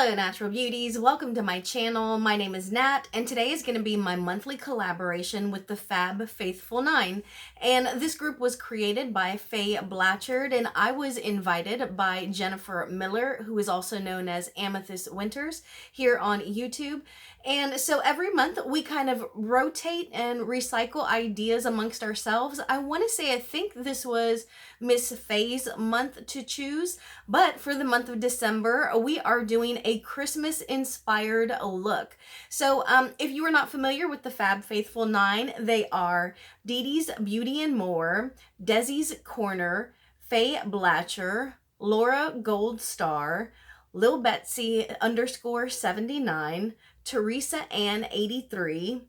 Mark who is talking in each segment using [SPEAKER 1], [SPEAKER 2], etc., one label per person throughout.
[SPEAKER 1] Hello natural beauties, welcome to my channel. My name is Nat and today is going to be my monthly collaboration with the Fab Faithful 9. And this group was created by Faye Blatcher and I was invited by Jennifer Miller, who is also known as Amethyst Winters, here on YouTube. And so every month we kind of rotate and recycle ideas amongst ourselves. I want to say I think this was Miss Faye's month to choose, but for the month of December we are doing a Christmas inspired look. So if you are not familiar with the Fab Faithful 9, they are Dede's Beauty and More, Dezis Corner, Faye Blatcher, Laura Gold Star, Lil Betsy _79, Teresa Ann 83,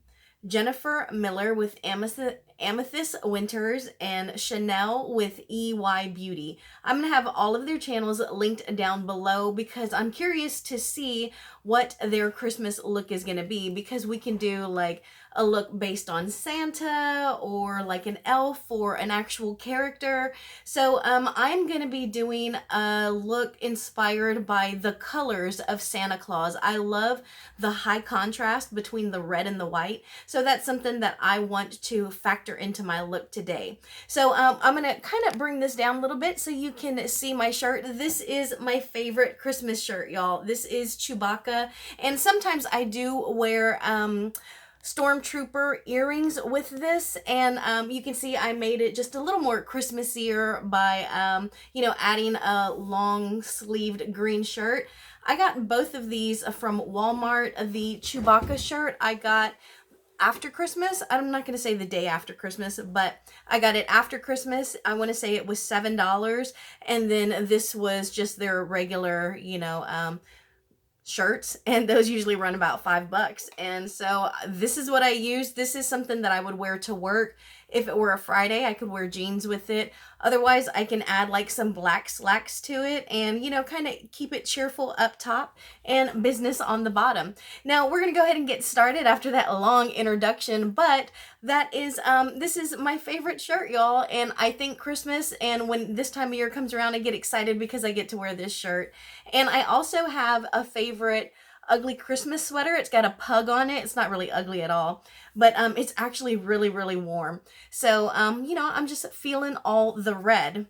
[SPEAKER 1] Jennifer Miller with Amethyst Winters, and Shanielle with EY Beauty. I'm going to have all of their channels linked down below because I'm curious to see what their Christmas look is going to be, because we can do like a look based on Santa or like an elf or an actual character. So I'm going to be doing a look inspired by the colors of Santa Claus. I love the high contrast between the red and the white. So that's something that I want to factor into my look today. So I'm going to kind of bring this down a little bit so you can see my shirt. This is my favorite Christmas shirt, y'all. This is Chewbacca, and sometimes I do wear Stormtrooper earrings with this, and you can see I made it just a little more Christmassier by adding a long sleeved green shirt. I got both of these from Walmart. The Chewbacca shirt I got after Christmas. I'm not going to say the day after Christmas, but I got it after Christmas. I want to say it was $7, and then this was just their regular, shirts, and those usually run about $5. And so this is what I use. This is something that I would wear to work. If it were a Friday, I could wear jeans with it. Otherwise, I can add like some black slacks to it and, kind of keep it cheerful up top and business on the bottom. Now, we're going to go ahead and get started after that long introduction, but that is, this is my favorite shirt, y'all. And I think Christmas, and when this time of year comes around, I get excited because I get to wear this shirt. And I also have a favorite ugly Christmas sweater. It's got a pug on it. It's not really ugly at all, but it's actually really, really warm. So, I'm just feeling all the red.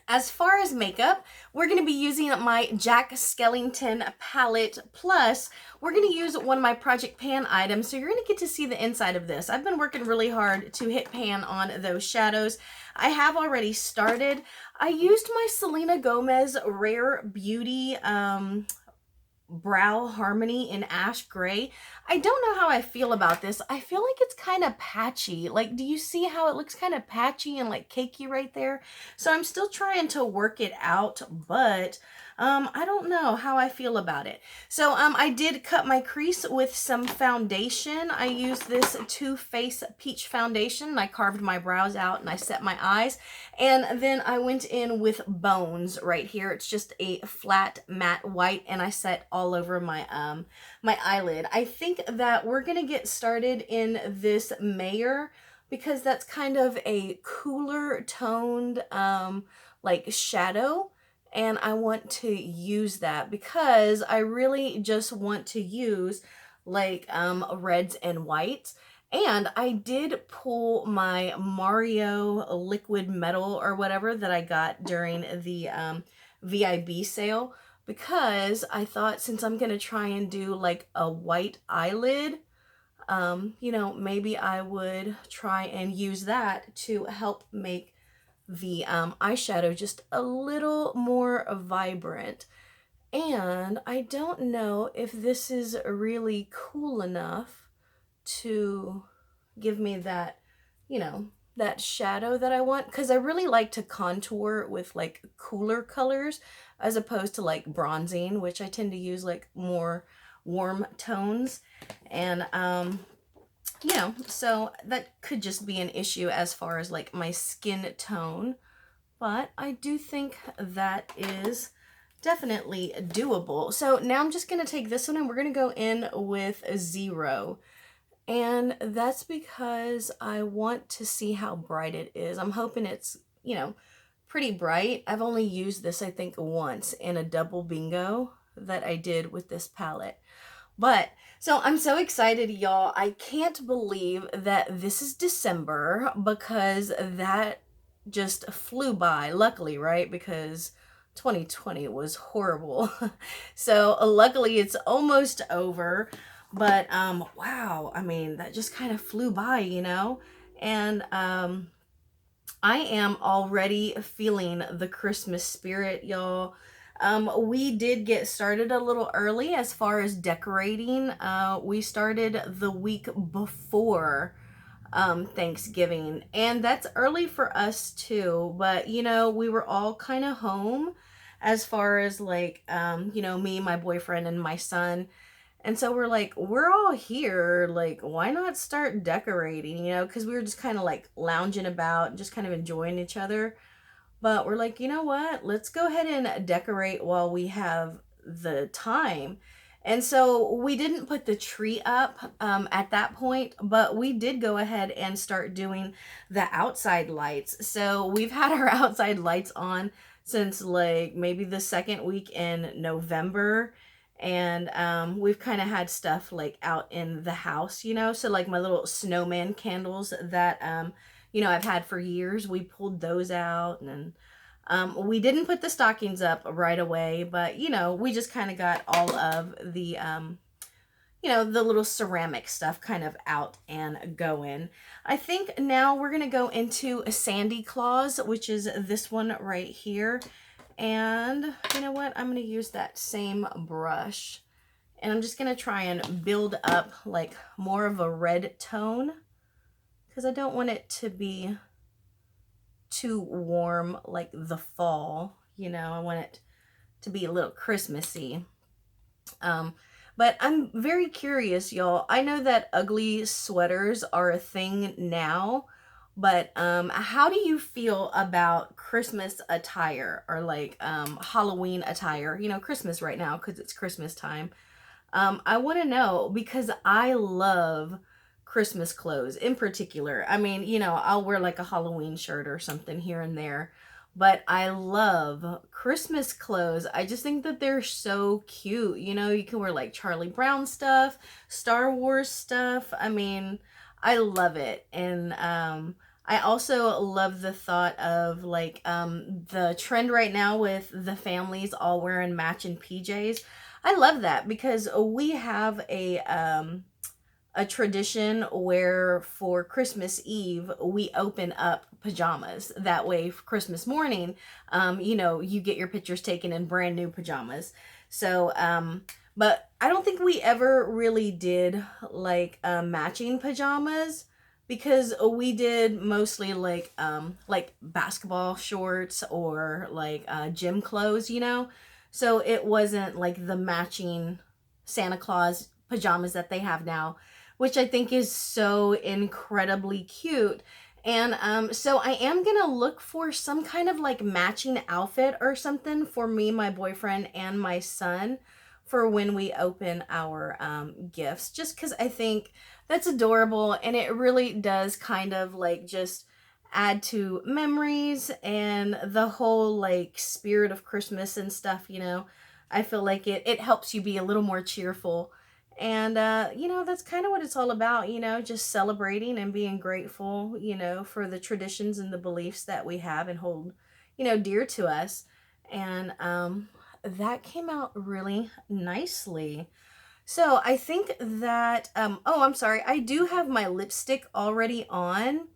[SPEAKER 1] As far as makeup, we're going to be using my Jack Skellington palette, plus we're going to use one of my Project Pan items, so you're going to get to see the inside of this. I've been working really hard to hit pan on those shadows. I have already started. I used my Selena Gomez Rare Beauty Brow Harmony in Ash Gray. I don't know how I feel about this. I feel like it's kind of patchy. Like, do you see how it looks kind of patchy and like cakey right there? So I'm still trying to work it out, but I don't know how I feel about it. So I did cut my crease with some foundation. I used this Too Faced Peach Foundation. I carved my brows out and I set my eyes. And then I went in with Bones right here. It's just a flat matte white, and I set all over my my eyelid. I think that we're gonna get started in this Mayor because that's kind of a cooler toned like shadow, and I want to use that because I really just want to use like reds and whites. And I did pull my Mario liquid metal or whatever that I got during the VIB sale, because I thought since I'm going to try and do like a white eyelid, maybe I would try and use that to help make the eyeshadow just a little more vibrant. And I don't know if this is really cool enough to give me that, that shadow that I want, because I really like to contour with like cooler colors as opposed to like bronzing, which I tend to use like more warm tones. And so that could just be an issue as far as like my skin tone, but I do think that is definitely doable. So now I'm just going to take this one and we're going to go in with 0. And that's because I want to see how bright it is. I'm hoping it's, pretty bright. I've only used this, I think, once in a double bingo. that I did with this palette. But so I'm so excited, y'all. I can't believe that this is December, because that just flew by. Luckily, right? Because 2020 was horrible. So luckily it's almost over. But wow, I mean, that just kind of flew by, you know? And I am already feeling the Christmas spirit, y'all. We did get started a little early as far as decorating. We started the week before Thanksgiving, and that's early for us too. But you know, we were all kind of home as far as like, you know, me, my boyfriend, and my son. And so we're like, we're all here. Like, why not start decorating, you know? Because we were just kind of like lounging about, just kind of enjoying each other. But we're like, you know what? Let's go ahead and decorate while we have the time. And so we didn't put the tree up at that point, but we did go ahead and start doing the outside lights. So we've had our outside lights on since like maybe the second week in November. And we've kind of had stuff like out in the house, you know? So like my little snowman candles that you know, I've had for years. We pulled those out, and we didn't put the stockings up right away, but you know, we just kind of got all of the, you know, the little ceramic stuff kind of out and going. I think now we're going to go into a Sandy Claus, which is this one right here. And you know what? I'm going to use that same brush, and I'm just going to try and build up like more of a red tone, because I don't want it to be too warm like the fall, you know. I want it to be a little Christmassy. But I'm very curious, y'all. I know that ugly sweaters are a thing now, but how do you feel about Christmas attire, or like Halloween attire? You know, Christmas right now because it's Christmas time. I want to know, because I love Christmas clothes in particular. I mean, you know, I'll wear like a Halloween shirt or something here and there, but I love Christmas clothes. I just think that they're so cute. You know, you can wear like Charlie Brown stuff, Star Wars stuff. I mean, I love it. And I also love the thought of like the trend right now with the families all wearing matching PJs. I love that, because we have a tradition where for Christmas Eve we open up pajamas. That way for Christmas morning, you know, you get your pictures taken in brand new pajamas. So but I don't think we ever really did like matching pajamas, because we did mostly like basketball shorts or like gym clothes, you know. So it wasn't like the matching Santa Claus pajamas that they have now, which I think is so incredibly cute. And so I am gonna look for some kind of like matching outfit or something for me, my boyfriend, and my son for when we open our gifts, just because I think that's adorable, and it really does kind of like just add to memories and the whole like spirit of Christmas and stuff, you know. I feel like it helps you be a little more cheerful. And you know, that's kind of what it's all about, you know, just celebrating and being grateful, you know, for the traditions and the beliefs that we have and hold, you know, dear to us. And that came out really nicely. So I think that oh, I'm sorry, I do have my lipstick already on.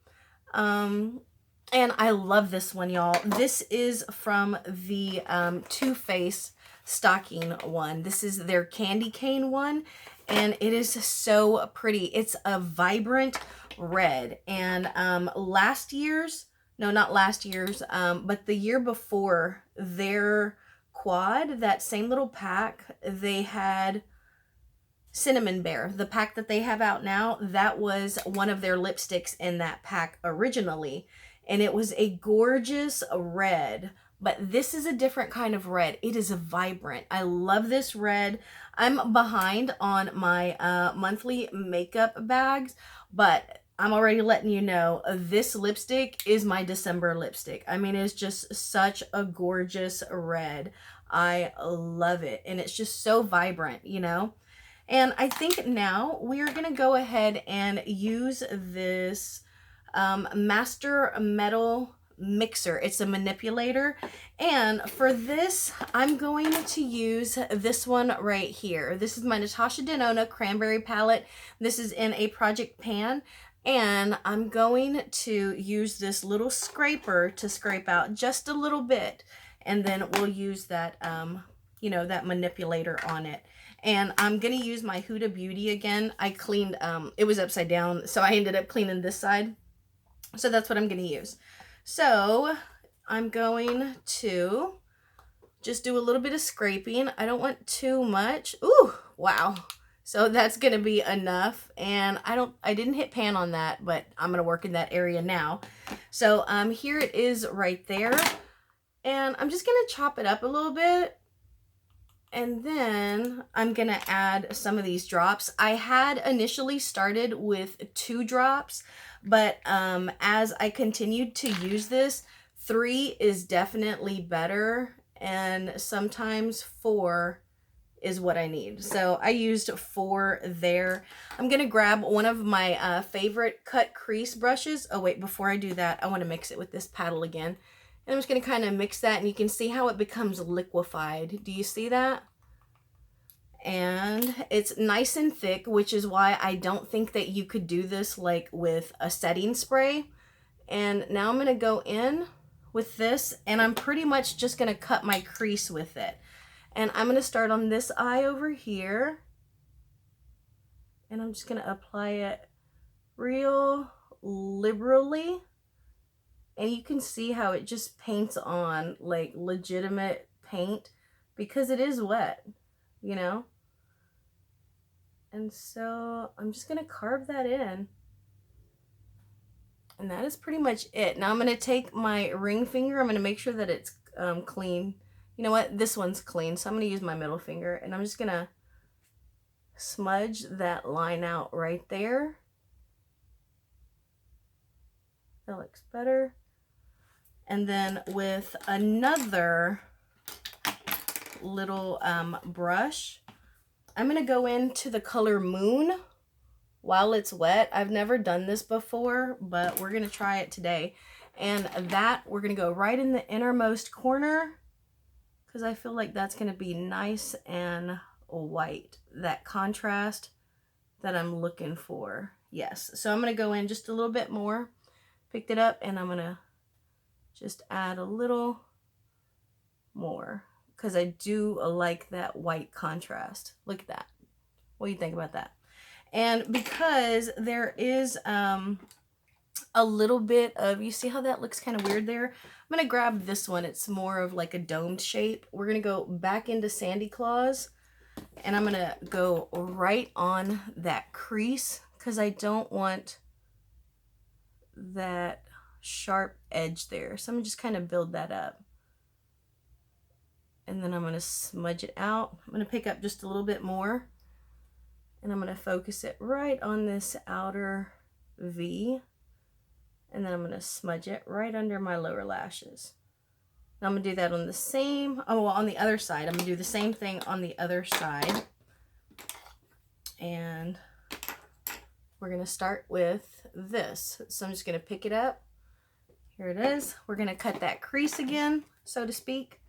[SPEAKER 1] And I love this one, y'all. This is from the Too Faced stocking one. This is their candy cane one, and it is so pretty. It's a vibrant red. And last year's, no, not last year's, but the year before, their quad, that same little pack, they had Cinnamon Bear. The pack that they have out now, that was one of their lipsticks in that pack originally. And it was a gorgeous red, but this is a different kind of red. It is a vibrant. I love this red. I'm behind on my monthly makeup bags, but I'm already letting you know, this lipstick is my December lipstick. I mean, it's just such a gorgeous red. I love it. And it's just so vibrant, you know? And I think now we're going to go ahead and use this Master Metal mixer. It's a manipulator. And for this, I'm going to use this one right here. This is my Natasha Denona Cranberry palette. This is in a project pan. And I'm going to use this little scraper to scrape out just a little bit. And then we'll use that, you know, that manipulator on it. And I'm going to use my Huda Beauty again. I cleaned, it was upside down, so I ended up cleaning this side. So that's what I'm going to use. So I'm going to just do a little bit of scraping. I don't want too much. Ooh, wow. So that's going to be enough. And I didn't hit pan on that, but I'm going to work in that area now. So here it is right there. And I'm just going to chop it up a little bit. And then I'm going to add some of these drops. I had initially started with 2 drops, but as I continued to use this, 3 is definitely better, and sometimes 4 is what I need. So I used 4 there. I'm going to grab one of my favorite cut crease brushes. Oh wait, before I do that, I want to mix it with this paddle again. And I'm just going to kind of mix that, and you can see how it becomes liquefied. Do you see that? And it's nice and thick, which is why I don't think that you could do this like with a setting spray. And now I'm going to go in with this, and I'm pretty much just going to cut my crease with it. And I'm going to start on this eye over here. And I'm just going to apply it real liberally. And you can see how it just paints on like legitimate paint because it is wet, you know? And so I'm just going to carve that in. And that is pretty much it. Now I'm going to take my ring finger. I'm going to make sure that it's clean. You know what? This one's clean. So I'm going to use my middle finger. And I'm just going to smudge that line out right there. That looks better. And then with another little brush, I'm going to go into the color Moon while it's wet. I've never done this before, but we're going to try it today. And that, we're going to go right in the innermost corner because I feel like that's going to be nice and white. That contrast that I'm looking for. Yes. So I'm going to go in just a little bit more. Picked it up, and I'm going to just add a little more because I do like that white contrast. Look at that. What do you think about that? And because there is a little bit of, you see how that looks kind of weird there? I'm going to grab this one. It's more of like a domed shape. We're going to go back into Sandy Claus, and I'm going to go right on that crease because I don't want that sharp edge there. So I'm just kind of build that up. And then I'm going to smudge it out. I'm going to pick up just a little bit more. And I'm going to focus it right on this outer V. And then I'm going to smudge it right under my lower lashes. Now I'm going to do that on the same, on the other side. I'm going to do the same thing on the other side. And we're going to start with this. So I'm just going to pick it up. Here it is. We're going to cut that crease again, so to speak.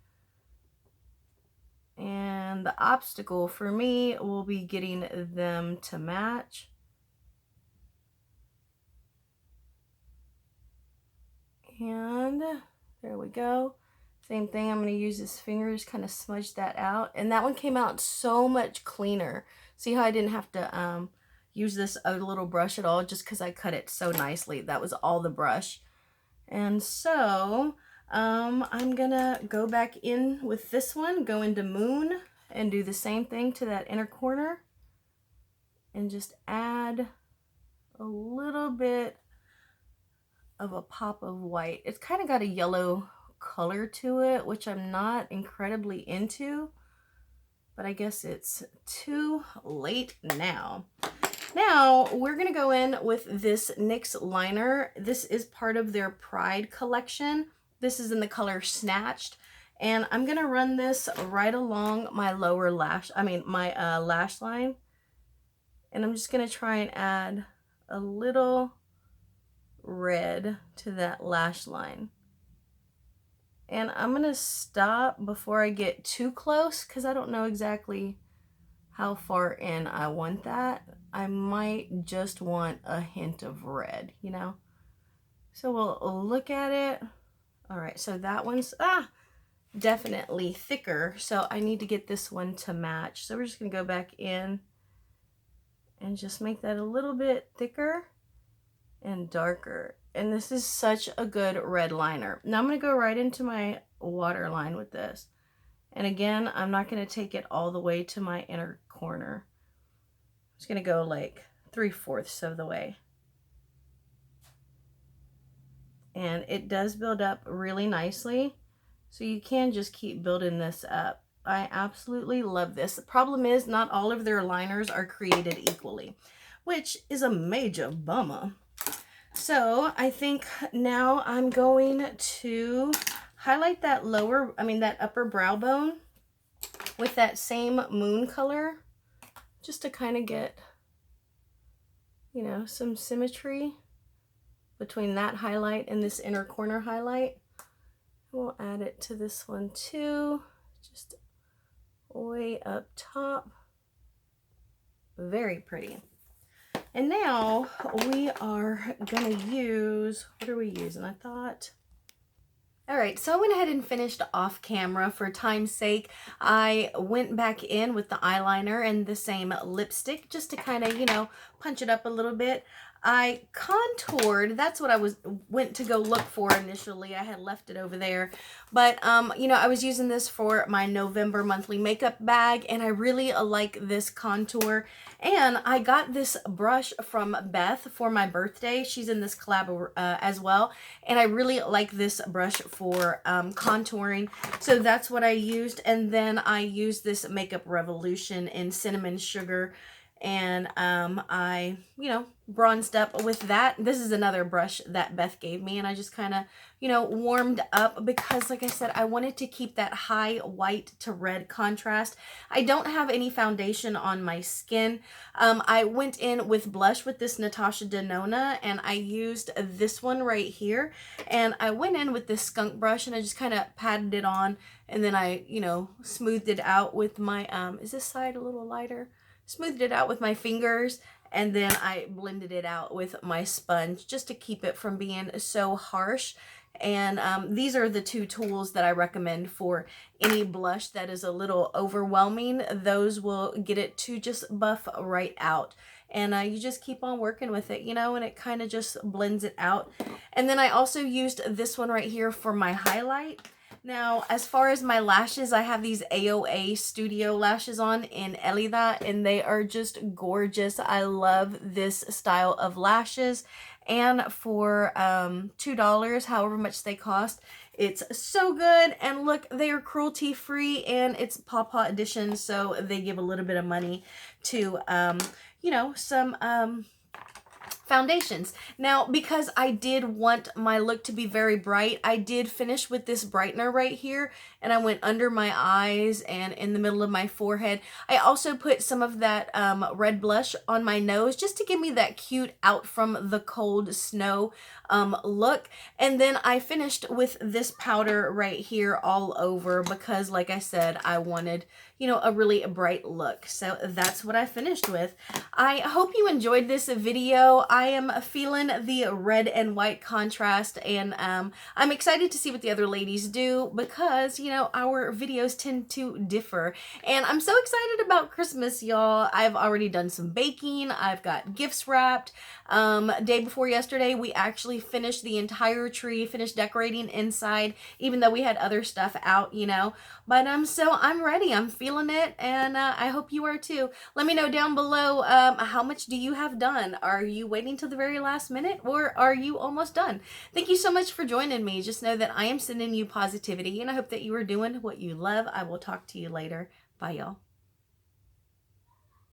[SPEAKER 1] And the obstacle for me will be getting them to match. And there we go. Same thing. I'm going to use this finger, just kind of smudge that out. And that one came out so much cleaner. See how I didn't have to use this other little brush at all just because I cut it so nicely. That was all the brush. And so I'm gonna go back in with this one, go into Moon, and do the same thing to that inner corner, and just add a little bit of a pop of white. It's kind of got a yellow color to it, which I'm not incredibly into, but I guess it's too late now. Now, we're going to go in with this NYX liner. This is part of their Pride collection. This is in the color Snatched. And I'm going to run this right along my lower lash, my lash line. And I'm just going to try and add a little red to that lash line. And I'm going to stop before I get too close because I don't know exactly how far in I want that. I might just want a hint of red, you know? So we'll look at it. All right, so that one's definitely thicker. So I need to get this one to match. So we're just going to go back in and just make that a little bit thicker and darker. And this is such a good red liner. Now I'm going to go right into my waterline with this. And again, I'm not going to take it all the way to my inner corner. I'm just going to go like 3/4 of the way. And it does build up really nicely. So you can just keep building this up. I absolutely love this. The problem is not all of their liners are created equally, which is a major bummer. So I think now I'm going to highlight that that upper brow bone with that same moon color, just to kind of get, you know, some symmetry between that highlight and this inner corner highlight. We'll add it to this one too, just way up top. Very pretty. And now we are gonna use, what are we using? All right, so I went ahead and finished off camera for time's sake. I went back in with the eyeliner and the same lipstick just to kind of, you know, punch it up a little bit. I contoured, that's what I went to go look for initially. I had left it over there. But, you know, I was using this for my November monthly makeup bag, and I really like this contour. And I got this brush from Beth for my birthday. She's in this collab as well. And I really like this brush for contouring. So that's what I used. And then I used this Makeup Revolution in Cinnamon Sugar. And I, you know, bronzed up with that. This is another brush that Beth gave me, and I just kind of, you know, warmed up because, like I said, I wanted to keep that high white to red contrast. I don't have any foundation on my skin. I went in with blush with this Natasha Denona, and I used this one right here, and I went in with this skunk brush, and I just kind of patted it on, and then I, you know, smoothed it out with my, is this side a little lighter? Smoothed it out with my fingers, and then I blended it out with my sponge just to keep it from being so harsh. And these are the two tools that I recommend for any blush that is a little overwhelming. Those will get it to just buff right out. And you just keep on working with it, you know, and it kind of just blends it out. And then I also used this one right here for my highlight. Now, as far as my lashes, I have these AOA Studio lashes on in Elida, and they are just gorgeous. I love this style of lashes. And for $2, however much they cost, it's so good. And look, they are cruelty free, and it's Pawpaw edition, so they give a little bit of money to, you know, some foundations. Now, because I did want my look to be very bright, I did finish with this brightener right here, and I went under my eyes and in the middle of my forehead. I also put some of that red blush on my nose just to give me that cute out from the cold snow look. And then I finished with this powder right here all over because, like I said, I wanted, you know, a really bright look. So that's what I finished with. I hope you enjoyed this video. I am feeling the red and white contrast, and I'm excited to see what the other ladies do because, you know, our videos tend to differ. And I'm so excited about Christmas, y'all. I've already done some baking. I've got gifts wrapped. Day before yesterday, we actually finished the entire tree, finished decorating inside, even though we had other stuff out, you know. But so I'm ready. I'm feeling it, and I hope you are too. Let me know down below how much do you have done? Are you waiting till the very last minute, or are you almost done? Thank you so much for joining me. Just know that I am sending you positivity, and I hope that you are doing what you love. I will talk to you later. Bye, y'all.